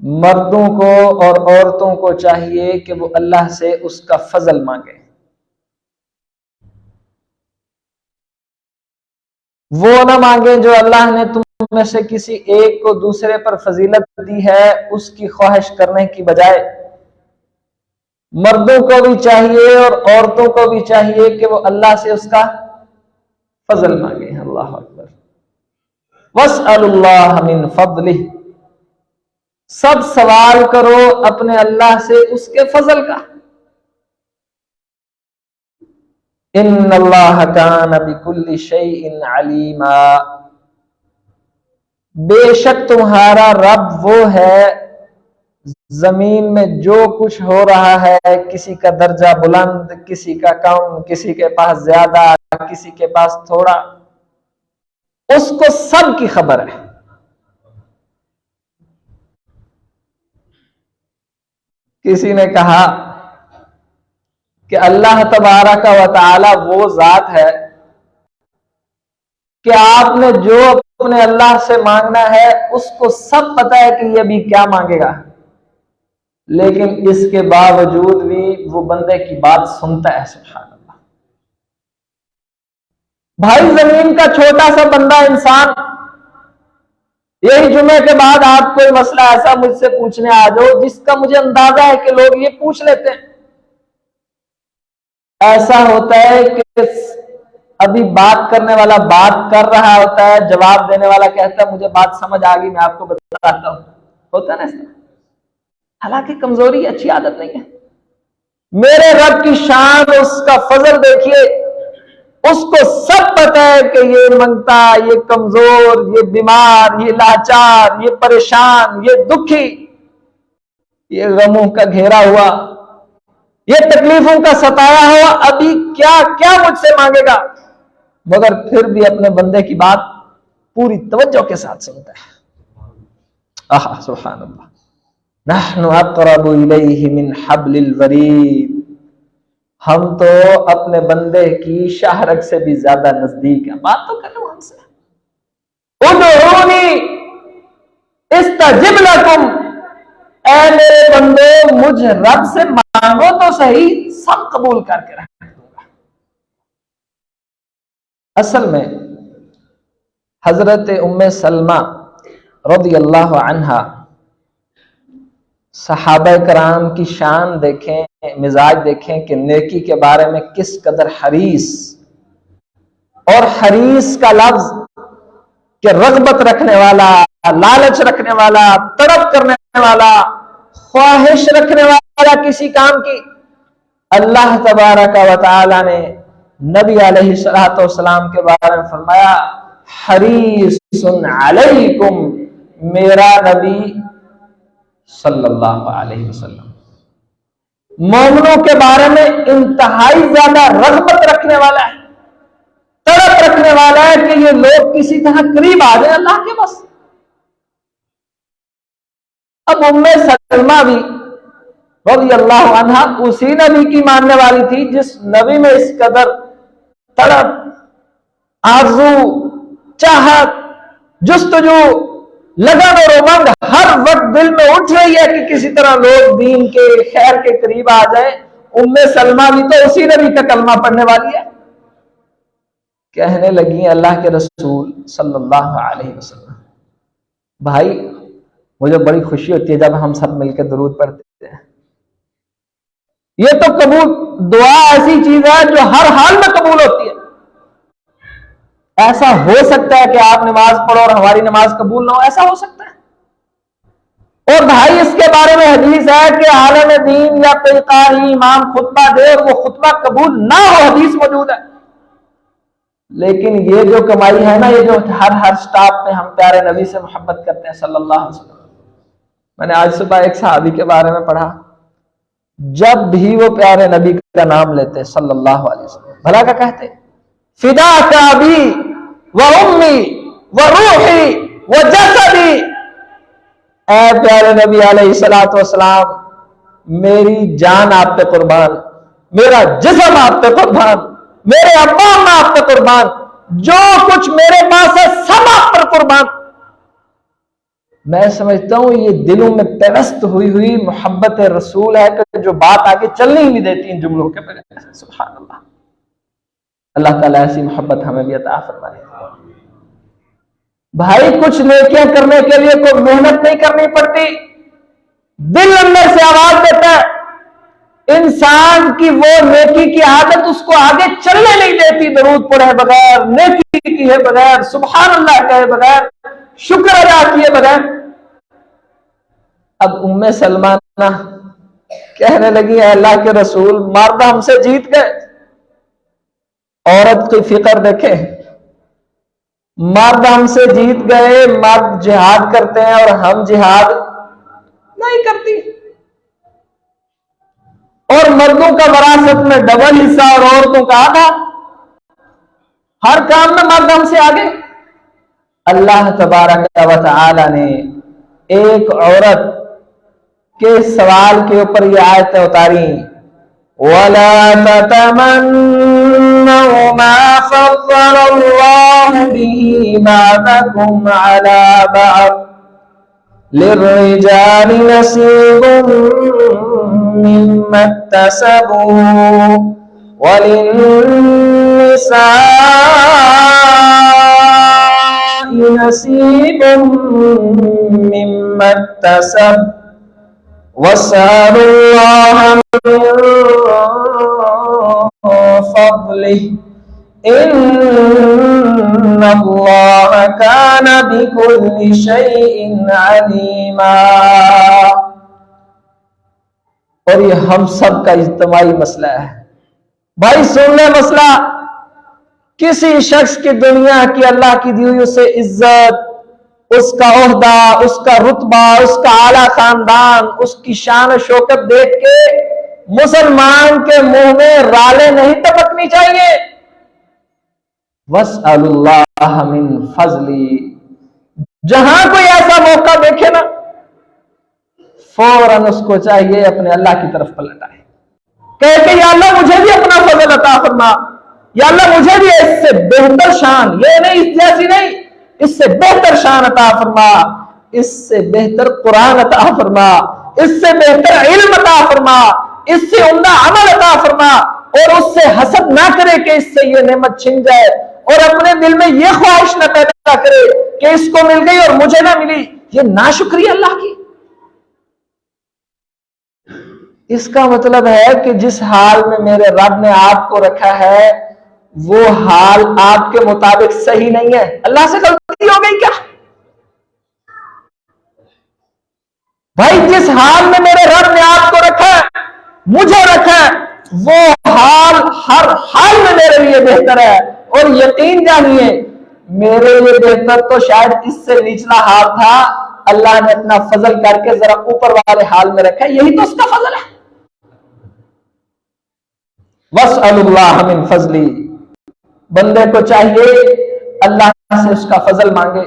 مردوں کو اور عورتوں کو چاہیے کہ وہ اللہ سے اس کا فضل مانگے، وہ نہ مانگیں جو اللہ نے تم میں سے کسی ایک کو دوسرے پر فضیلت دی ہے اس کی خواہش کرنے کی بجائے۔ مردوں کو بھی چاہیے اور عورتوں کو بھی چاہیے کہ وہ اللہ سے اس کا فضل مانگے۔ اللہ اکبر۔ وَاسْأَلُوا اللَّهَ مِن فَضْلِهِ، سب سوال کرو اپنے اللہ سے اس کے فضل کا۔ ان اللہ کان بکل شیء علیما، بے شک تمہارا رب وہ ہے زمین میں جو کچھ ہو رہا ہے، کسی کا درجہ بلند، کسی کا کم، کسی کے پاس زیادہ، کسی کے پاس تھوڑا، اس کو سب کی خبر ہے۔ کسی نے کہا کہ اللہ تبارک و تعالی وہ ذات ہے کہ آپ نے جو اپنے اللہ سے مانگنا ہے اس کو سب پتہ ہے کہ یہ بھی کیا مانگے گا، لیکن اس کے باوجود بھی وہ بندے کی بات سنتا ہے۔ سبحان اللہ۔ بھائی زمین کا چھوٹا سا بندہ انسان، یہی جمعے کے بعد آپ کوئی مسئلہ ایسا مجھ سے پوچھنے آ جاؤ جس کا مجھے اندازہ ہے کہ لوگ یہ پوچھ لیتے ہیں، ایسا ہوتا ہے کہ ابھی بات کرنے والا بات کر رہا ہوتا ہے، جواب دینے والا کہتا ہے مجھے بات سمجھ آ گئی، میں آپ کو بتاتا ہوں، ہوتا ہے نا اس طرح؟ حالانکہ کمزوری اچھی عادت نہیں ہے۔ میرے رب کی شان، اس کا فضل دیکھیے، اس کو سب پتہ ہے کہ یہ منگتا، یہ کمزور، یہ بیمار، یہ لاچار، یہ پریشان، یہ دکھی، یہ غموں کا گھیرا ہوا، یہ تکلیفوں کا ستایا ہوا، ابھی کیا کیا مجھ سے مانگے گا، مگر پھر بھی اپنے بندے کی بات پوری توجہ کے ساتھ سنتا ہے۔ سبحان اللہ۔ نحن اقرب الیہ من حبل الورید، ہم تو اپنے بندے کی شاہرگ سے بھی زیادہ نزدیک ہیں۔ بات تو کریں ہم سے۔ ادعونی استجب لکم، اے میرے بندے مجھ رب سے مانگو تو صحیح، سب قبول کر کے رکھ دوں گا۔ اصل میں حضرت ام سلمہ رضی اللہ عنہا، صحابہ کرام کی شان دیکھیں، مزاج دیکھیں کہ نیکی کے بارے میں کس قدر حریص، اور حریص کا لفظ کہ رغبت رکھنے والا، لالچ رکھنے والا، طلب کرنے والا، خواہش رکھنے والا کسی کام کی۔ اللہ تبارک و تعالی نے نبی علیہ الصلوۃ والسلام کے بارے میں فرمایا حریص علیکم، میرا نبی صلی اللہ علیہ وسلم مومنوں کے بارے میں انتہائی زیادہ رغبت رکھنے والا ہے، طلب رکھنے والا ہے کہ یہ لوگ کسی طرح قریب آ جائیں اللہ کے بس۔ اب ام سلمہ بھی رضی اللہ عنہا اسی نبی کی ماننے والی تھی جس نبی میں اس قدر طلب، آرزو، چاہت، جستجو، لگن اور امنگ ہر وقت دل میں اٹھ رہی ہے کہ کسی طرح لوگ دین کے خیر کے قریب آ جائیں۔ ام سلمہ بھی تو اسی نبی کا کلمہ پڑھنے والی ہے۔ کہنے لگی اللہ کے رسول صلی اللہ علیہ وسلم، بھائی مجھے بڑی خوشی ہوتی ہے جب ہم سب مل کے درود پڑھتے ہیں، یہ تو قبول دعا ایسی چیز ہے جو ہر حال میں قبول ہوتی ہے۔ ایسا ہو سکتا ہے کہ آپ نماز پڑھو اور ہماری نماز قبول نہ ہو، ایسا ہو سکتا ہے؟ اور بھائی اس کے بارے میں حدیث ہے کہ عالم دین یا کوئی قاری امام خطبہ دے اور وہ خطبہ قبول نہ ہو، حدیث موجود ہے۔ لیکن یہ جو کمائی ہے نا، یہ جو ہر سٹاپ پہ ہم پیارے نبی سے محبت کرتے ہیں صلی اللہ علیہ وسلم۔ میں نے آج صبح ایک صحابی کے بارے میں پڑھا، جب بھی وہ پیارے نبی کا نام لیتے صلی اللہ علیہ وسلم، بھلا کیا کہتے؟ فداک ابی و امی و روحی و جسدی، اے پیارے نبی علیہ الصلوۃ والسلام میری جان آپ پہ قربان، میرا جسم آپ پہ قربان، میرے ابا اماں آپ پہ قربان، جو کچھ میرے پاس ہے سب آپ پر قربان۔ میں سمجھتا ہوں یہ دلوں میں پیوست ہوئی محبت رسول ہے کہ جو بات آگے چلنے ہی نہیں دیتی ان جملوں کے بغیر. سبحان اللہ. اللہ تعالیٰ ایسی محبت ہمیں بھی عطا فرمائے. بھائی کچھ نیکیاں کرنے کے لیے کوئی محنت نہیں کرنی پڑتی، دل اندر سے آواز دیتا ہے. انسان کی وہ نیکی کی عادت اس کو آگے چلنے نہیں دیتی، درود پڑھے بغیر، نیکی کیے بغیر، سبحان اللہ کہے بغیر، شکر ادا کیے بغیر. اب ام سلمہ کہنے لگی ہے اللہ کے رسول مرد ہم سے جیت گئے. عورت کی فکر دیکھیں، مرد ہم سے جیت گئے، مرد جہاد کرتے ہیں اور ہم جہاد نہیں کرتی. اور مردوں کا وراثت میں ڈبل حصہ اور عورتوں کا آدھا، ہر کام میں مرد ہم سے آگے. اللہ تبارک و تعالی نے ایک عورت کے سوال کے اوپر یہ آیتیں اتاری، وَلَا تَتَمَنَّوْا مَا فَضَّلَ اللَّهُ بِهِ بَعْضَكُمْ عَلَى بَعْضٍ لِلرِّجَالِ نَصِيبٌ مِّمَّا اكْتَسَبُوا وَلِلنِّسَاءِ نَصِيبٌ مِّمَّا اكْتَسَبْنَ وَاسْأَلُوا اللَّهَ مِن فَضْلِهِ إِنَّ اللَّهَ كَانَ بِكُلِّ شَيْءٍ عَلِيمًا. اور یہ ہم سب کا اجتماعی مسئلہ ہے. بھائی سن لے مسئلہ، کسی شخص کی دنیا کی اللہ کی دی ہوئی اسے عزت، اس کا عہدہ، اس کا رتبہ، اس کا اعلیٰ خاندان، اس کی شان و شوکت دیکھ کے مسلمان کے منہ میں رالیں نہیں ٹپکنی چاہیے. وَاسْأَلُوا اللَّهَ مِن فَضْلِهِ. جہاں کوئی ایسا موقع دیکھے نا فوراً اس کو چاہیے اپنے اللہ کی طرف پلٹ آئے، کہے کہ یا اللہ مجھے بھی اپنا فضل عطا فرما، یا اللہ مجھے بھی اس سے بہتر شان، یہ نہیں اس جیسی نہیں، اس سے بہتر شان عطا فرما، اس سے بہتر قرآن عطا فرما، اس سے بہتر علم عطا فرما، اس سے عمدہ عمل عطا فرما. اور اس سے حسد نہ کرے کہ اس سے یہ نعمت چھن جائے، اور اپنے دل میں یہ خواہش نہ پیدا کرے کہ اس کو مل گئی اور مجھے نہ ملی. یہ ناشکری اللہ کی. اس کا مطلب ہے کہ جس حال میں میرے رب نے آپ کو رکھا ہے وہ حال آپ کے مطابق صحیح نہیں ہے. اللہ سے غلطی ہو گئی کیا؟ بھائی جس حال میں میرے رب نے آپ کو رکھا ہے، مجھے رکھا ہے، وہ حال ہر حال میں میرے لیے بہتر ہے. اور یقین جانیے میرے لیے بہتر تو شاید اس سے نچلا حال تھا، اللہ نے اپنا فضل کر کے ذرا اوپر والے حال میں رکھا ہے، یہی تو اس کا فضل ہے. وَاسْأَلُوا اللَّهَ مِن فَضْلِهِ. بندے کو چاہیے اللہ سے اس کا فضل مانگے.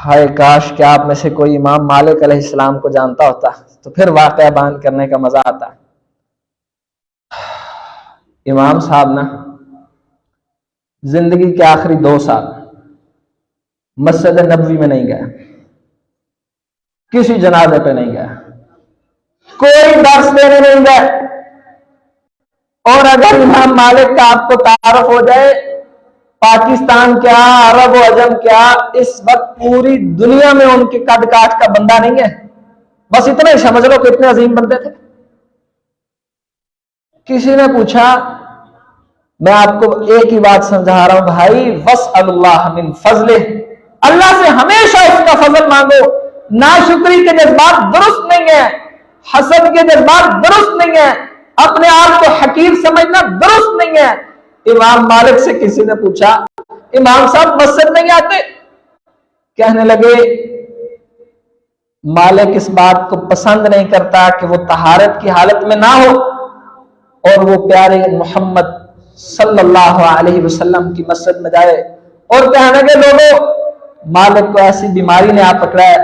ہائے کاش کہ آپ میں سے کوئی امام مالک علیہ السلام کو جانتا ہوتا تو پھر واقعہ بیان کرنے کا مزہ آتا. امام صاحب نا زندگی کے آخری 2 سال مسجد نبوی میں نہیں گیا، کسی جنازے پہ نہیں گیا، کوئی درس دینے نہیں گیا. اور اگر امام مالک کا آپ کو تعارف ہو جائے، پاکستان کیا، عرب و عجم کیا، اس وقت پوری دنیا میں ان کے قد کاٹ کا بندہ نہیں ہے. بس اتنا ہی سمجھ لو کہ اتنے عظیم بندے تھے. کسی نے پوچھا، میں آپ کو ایک ہی بات سمجھا رہا ہوں بھائی، وَاسْأَلُوا اللَّهَ مِن فَضْلِهِ. اللہ سے ہمیشہ اس کا فضل مانگو. ناشکری کے جذبات درست نہیں ہیں، حسد کے جذبات درست نہیں ہیں، اپنے آپ کو حقیر سمجھنا درست نہیں ہے. امام مالک سے کسی نے پوچھا، امام صاحب مسجد نہیں آتے؟ کہنے لگے مالک اس بات کو پسند نہیں کرتا کہ وہ طہارت کی حالت میں نہ ہو اور وہ پیارے محمد صلی اللہ علیہ وسلم کی مسجد میں جائے. اور کہنے لگے لوگوں مالک کو ایسی بیماری نے آ پکڑا ہے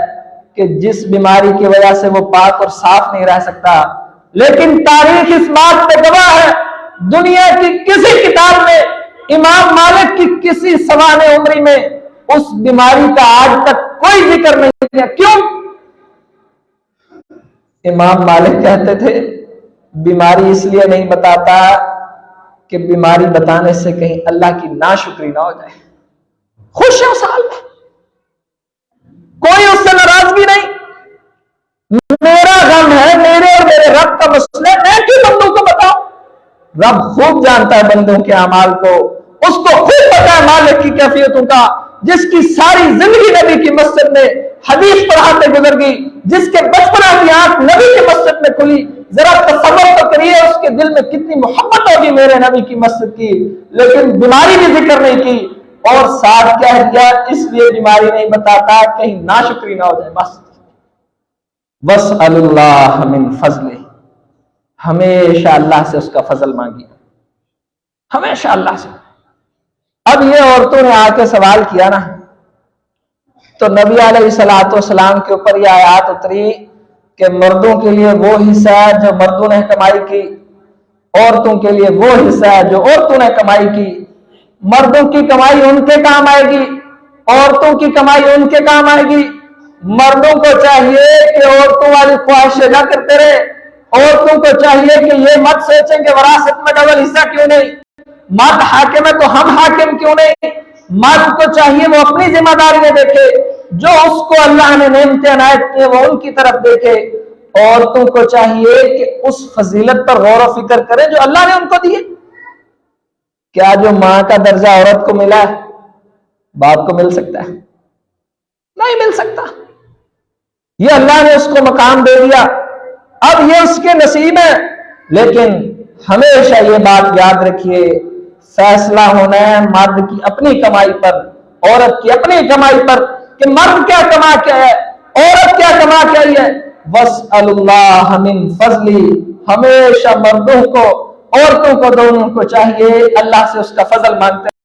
کہ جس بیماری کی وجہ سے وہ پاک اور صاف نہیں رہ سکتا. لیکن تاریخ اس بات پہ گواہ ہے، دنیا کی کسی کتاب میں امام مالک کی کسی سوانح عمری میں اس بیماری کا آج تک کوئی ذکر نہیں کیا. کیوں؟ امام مالک کہتے تھے بیماری اس لیے نہیں بتاتا کہ بیماری بتانے سے کہیں اللہ کی ناشکری نہ ہو جائے. خوش ہے اس حال میں, کوئی اس سے ناراضگی نہیں. میرا غم ہے, میرے اور میرے رب کا مسئلہ ہے, میں کیوں بندوں کو بتاؤں؟ رب خوب جانتا ہے بندوں کے اعمال کو, اس کو خوب پتا ہے مالک کی کیفیتوں کا, جس کی ساری زندگی نبی کی مسجد میں حدیث پڑھاتے گزر گئی, جس کے بچپنا کی آنکھ نبی کی مسجد میں کھلی. ذرا تصور تو کریے اس کے دل میں کتنی محبت ہوگی میرے نبی کی مسجد کی, لیکن بیماری بھی ذکر نہیں کی. اور ساتھ کہہ دیا اس لیے بیماری نہیں بتاتا کہیں ناشکری نہ ہو جائے. بس وَاسْأَلُ اللَّهَ مِنْ فَضْلِهِ, ہمیشہ اللہ سے اس کا فضل مانگیے, ہمیشہ اللہ سے. اب یہ عورتوں نے آ کے سوال کیا نا, تو نبی علیہ الصلوۃ والسلام کے اوپر یہ آیات اتری کہ مردوں کے لیے وہ حصہ ہے جو مردوں نے کمائی کی, عورتوں کے لیے وہ حصہ ہے جو عورتوں نے کمائی کی. مردوں کی کمائی ان کے کام آئے گی, عورتوں کی کمائی ان کے کام آئے گی. مردوں کو چاہیے کہ عورتوں والی خواہشیں نہ کرتے رہے, عورتوں کو چاہیے کہ یہ مت سوچیں کہ وراثت میں ڈبل حصہ کیوں نہیں, مرد حاکم ہے تو ہم حاکم کیوں نہیں. مرد کو چاہیے وہ اپنی ذمہ داریاں دیکھے, جو اس کو اللہ نے نعمتیں عنایت کی ہیں وہ ان کی طرف دیکھے. عورتوں کو چاہیے کہ اس فضیلت پر غور و فکر کرے جو اللہ نے ان کو دی ہے. کیا جو ماں کا درجہ عورت کو ملا ہے باپ کو مل سکتا ہے؟ نہیں مل سکتا. یہ اللہ نے اس کو مقام دے دیا, اب یہ اس کے نصیب ہے. لیکن ہمیشہ یہ بات یاد رکھیے, فیصلہ ہونا ہے مرد کی اپنی کمائی پر, عورت کی اپنی کمائی پر, کہ مرد کیا کما کے ہے, عورت کیا کما کے آئی ہے. وَاسْأَلُ اللَّهَ مِنْ فَضْلِهِ, ہمیشہ مردوں کو عورتوں کو دونوں کو چاہیے اللہ سے اس کا فضل مانگتے